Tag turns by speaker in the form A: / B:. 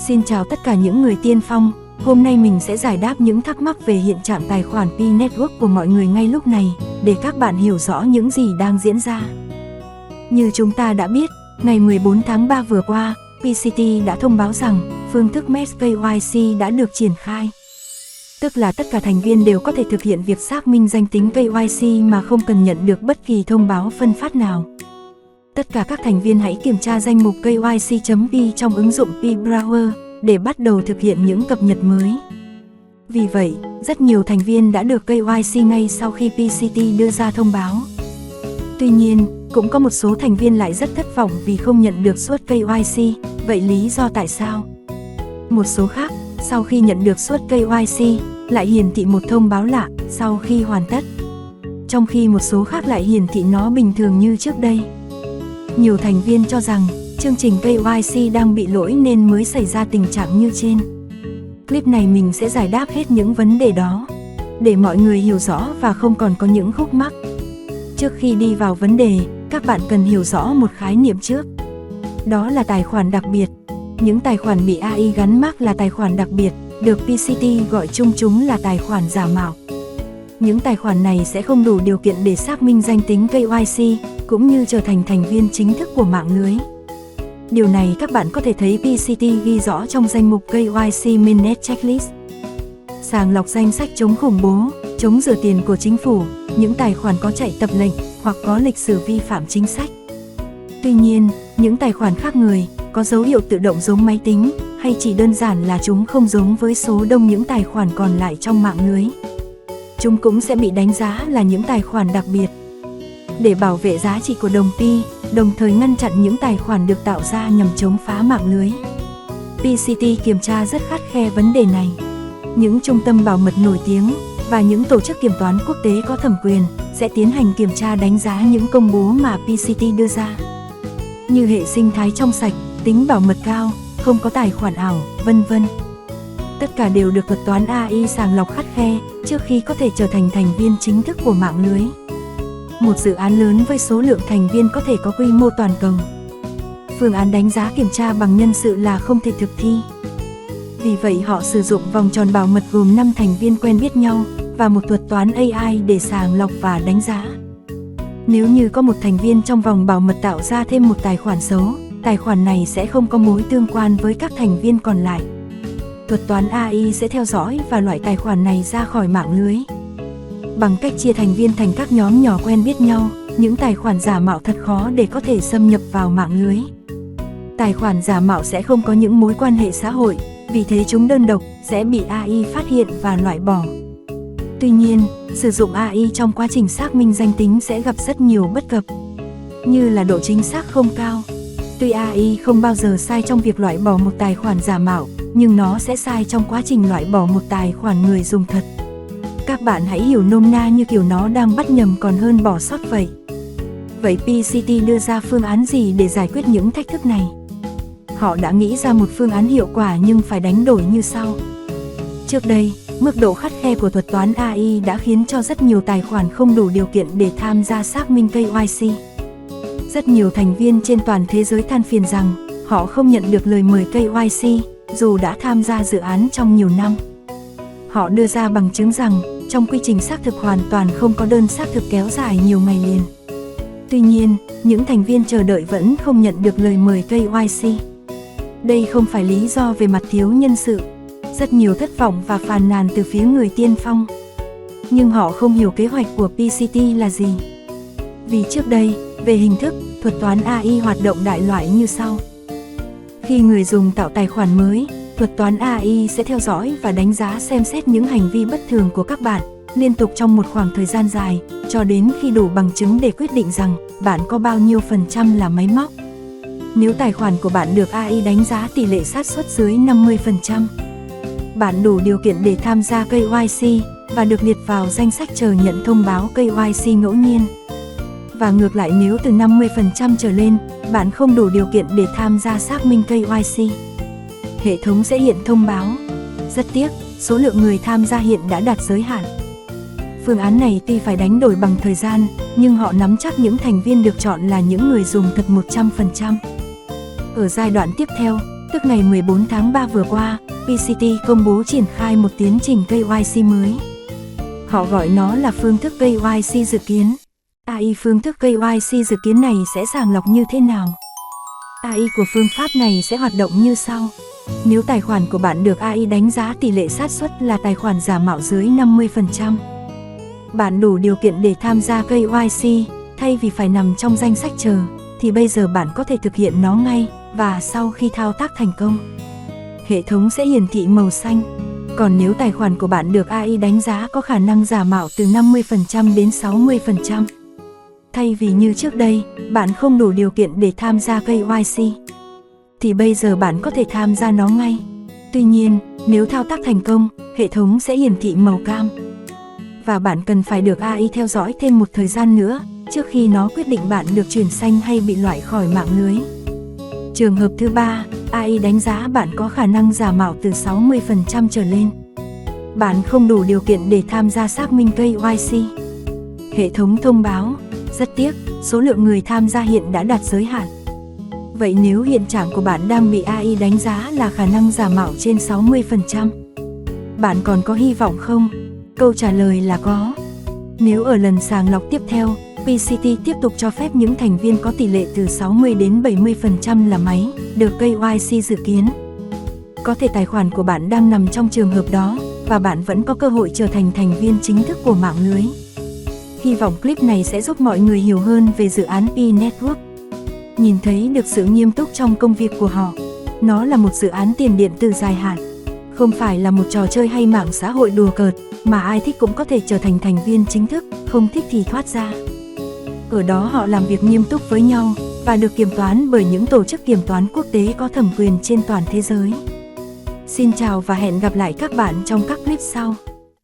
A: Xin chào tất cả những người tiên phong, hôm nay mình sẽ giải đáp những thắc mắc về hiện trạng tài khoản Pi Network của mọi người ngay lúc này, để các bạn hiểu rõ những gì đang diễn ra. Như chúng ta đã biết, ngày 14 tháng 3 vừa qua, PCT đã thông báo rằng phương thức Mesh KYC đã được triển khai. Tức là tất cả thành viên đều có thể thực hiện việc xác minh danh tính KYC mà không cần nhận được bất kỳ thông báo phân phát nào. Tất cả các thành viên hãy kiểm tra danh mục KYC.pi trong ứng dụng Pi Browser để bắt đầu thực hiện những cập nhật mới. Vì vậy, rất nhiều thành viên đã được KYC ngay sau khi PCT đưa ra thông báo. Tuy nhiên, cũng có một số thành viên lại rất thất vọng vì không nhận được suất KYC, vậy lý do tại sao? Một số khác, sau khi nhận được suất KYC, lại hiển thị một thông báo lạ sau khi hoàn tất. Trong khi một số khác lại hiển thị nó bình thường như trước đây. Nhiều thành viên cho rằng chương trình KYC đang bị lỗi nên mới xảy ra tình trạng như trên. Clip này mình sẽ giải đáp hết những vấn đề đó, để mọi người hiểu rõ và không còn có những khúc mắc. Trước khi đi vào vấn đề, các bạn cần hiểu rõ một khái niệm trước. Đó là tài khoản đặc biệt. Những tài khoản bị AI gắn mác là tài khoản đặc biệt, được PCT gọi chung chúng là tài khoản giả mạo. Những tài khoản này sẽ không đủ điều kiện để xác minh danh tính KYC, cũng như trở thành thành viên chính thức của mạng lưới. Điều này các bạn có thể thấy PCT ghi rõ trong danh mục KYC Mainnet Checklist. Sàng lọc danh sách chống khủng bố, chống rửa tiền của chính phủ, những tài khoản có chạy tập lệnh hoặc có lịch sử vi phạm chính sách. Tuy nhiên, những tài khoản khác người, có dấu hiệu tự động giống máy tính, hay chỉ đơn giản là chúng không giống với số đông những tài khoản còn lại trong mạng lưới. Chúng cũng sẽ bị đánh giá là những tài khoản đặc biệt. Để bảo vệ giá trị của đồng Pi, đồng thời ngăn chặn những tài khoản được tạo ra nhằm chống phá mạng lưới, PCT kiểm tra rất khắt khe vấn đề này. Những trung tâm bảo mật nổi tiếng và những tổ chức kiểm toán quốc tế có thẩm quyền sẽ tiến hành kiểm tra đánh giá những công bố mà PCT đưa ra, như hệ sinh thái trong sạch, tính bảo mật cao, không có tài khoản ảo, vân vân. Tất cả đều được thuật toán AI sàng lọc khắt khe trước khi có thể trở thành thành viên chính thức của mạng lưới. Một dự án lớn với số lượng thành viên có thể có quy mô toàn cầu. Phương án đánh giá kiểm tra bằng nhân sự là không thể thực thi. Vì vậy họ sử dụng vòng tròn bảo mật gồm 5 thành viên quen biết nhau và một thuật toán AI để sàng lọc và đánh giá. Nếu như có một thành viên trong vòng bảo mật tạo ra thêm một tài khoản xấu, tài khoản này sẽ không có mối tương quan với các thành viên còn lại. Thuật toán AI sẽ theo dõi và loại tài khoản này ra khỏi mạng lưới. Bằng cách chia thành viên thành các nhóm nhỏ quen biết nhau, những tài khoản giả mạo thật khó để có thể xâm nhập vào mạng lưới. Tài khoản giả mạo sẽ không có những mối quan hệ xã hội, vì thế chúng đơn độc, sẽ bị AI phát hiện và loại bỏ. Tuy nhiên, sử dụng AI trong quá trình xác minh danh tính sẽ gặp rất nhiều bất cập, như là độ chính xác không cao. Tuy AI không bao giờ sai trong việc loại bỏ một tài khoản giả mạo, nhưng nó sẽ sai trong quá trình loại bỏ một tài khoản người dùng thật. Các bạn hãy hiểu nôm na như kiểu nó đang bắt nhầm còn hơn bỏ sót vậy. Vậy PCT đưa ra phương án gì để giải quyết những thách thức này? Họ đã nghĩ ra một phương án hiệu quả nhưng phải đánh đổi như sau. Trước đây, mức độ khắt khe của thuật toán AI đã khiến cho rất nhiều tài khoản không đủ điều kiện để tham gia xác minh KYC. Rất nhiều thành viên trên toàn thế giới than phiền rằng họ không nhận được lời mời KYC dù đã tham gia dự án trong nhiều năm. Họ đưa ra bằng chứng rằng trong quy trình xác thực hoàn toàn không có đơn xác thực kéo dài nhiều ngày liền. Tuy nhiên, những thành viên chờ đợi vẫn không nhận được lời mời KYC. Đây không phải lý do về mặt thiếu nhân sự. Rất nhiều thất vọng và phàn nàn từ phía người tiên phong. Nhưng họ không hiểu kế hoạch của PCT là gì. Vì trước đây, về hình thức, thuật toán AI hoạt động đại loại như sau. Khi người dùng tạo tài khoản mới, thuật toán AI sẽ theo dõi và đánh giá xem xét những hành vi bất thường của các bạn liên tục trong một khoảng thời gian dài, cho đến khi đủ bằng chứng để quyết định rằng bạn có bao nhiêu % là máy móc. Nếu tài khoản của bạn được AI đánh giá tỷ lệ xác suất dưới 50%, bạn đủ điều kiện để tham gia KYC và được liệt vào danh sách chờ nhận thông báo KYC ngẫu nhiên. Và ngược lại, nếu từ 50% trở lên, bạn không đủ điều kiện để tham gia xác minh KYC. Hệ thống sẽ hiện thông báo. Rất tiếc, số lượng người tham gia hiện đã đạt giới hạn. Phương án này tuy phải đánh đổi bằng thời gian, nhưng họ nắm chắc những thành viên được chọn là những người dùng thật 100%. Ở giai đoạn tiếp theo, Tức ngày 14 tháng 3 vừa qua, PCT công bố triển khai một tiến trình KYC mới. Họ gọi nó là phương thức KYC dự kiến. AI phương thức KYC dự kiến này sẽ sàng lọc như thế nào? AI của phương pháp này sẽ hoạt động như sau. Nếu tài khoản của bạn được AI đánh giá tỷ lệ xác suất là tài khoản giả mạo dưới 50%, bạn đủ điều kiện để tham gia KYC, thay vì phải nằm trong danh sách chờ, thì bây giờ bạn có thể thực hiện nó ngay, và sau khi thao tác thành công, hệ thống sẽ hiển thị màu xanh. Còn nếu tài khoản của bạn được AI đánh giá có khả năng giả mạo từ 50% đến 60%, thay vì như trước đây, bạn không đủ điều kiện để tham gia KYC, thì bây giờ bạn có thể tham gia nó ngay. Tuy nhiên, nếu thao tác thành công, hệ thống sẽ hiển thị màu cam. Và bạn cần phải được AI theo dõi thêm một thời gian nữa, trước khi nó quyết định bạn được chuyển xanh hay bị loại khỏi mạng lưới. Trường hợp thứ 3, AI đánh giá bạn có khả năng giả mạo từ 60% trở lên. Bạn không đủ điều kiện để tham gia xác minh KYC. Hệ thống thông báo, rất tiếc, số lượng người tham gia hiện đã đạt giới hạn. Vậy nếu hiện trạng của bạn đang bị AI đánh giá là khả năng giả mạo trên 60%, bạn còn có hy vọng không? Câu trả lời là có. Nếu ở lần sàng lọc tiếp theo, PCT tiếp tục cho phép những thành viên có tỷ lệ từ 60 đến 70% là máy được KYC dự kiến, có thể tài khoản của bạn đang nằm trong trường hợp đó, và bạn vẫn có cơ hội trở thành thành viên chính thức của mạng lưới. Hy vọng clip này sẽ giúp mọi người hiểu hơn về dự án Pi Network. Nhìn thấy được sự nghiêm túc trong công việc của họ. Nó là một dự án tiền điện tử dài hạn, không phải là một trò chơi hay mạng xã hội đùa cợt, mà ai thích cũng có thể trở thành thành viên chính thức, không thích thì thoát ra. Ở đó họ làm việc nghiêm túc với nhau, và được kiểm toán bởi những tổ chức kiểm toán quốc tế có thẩm quyền trên toàn thế giới. Xin chào và hẹn gặp lại các bạn trong các clip sau.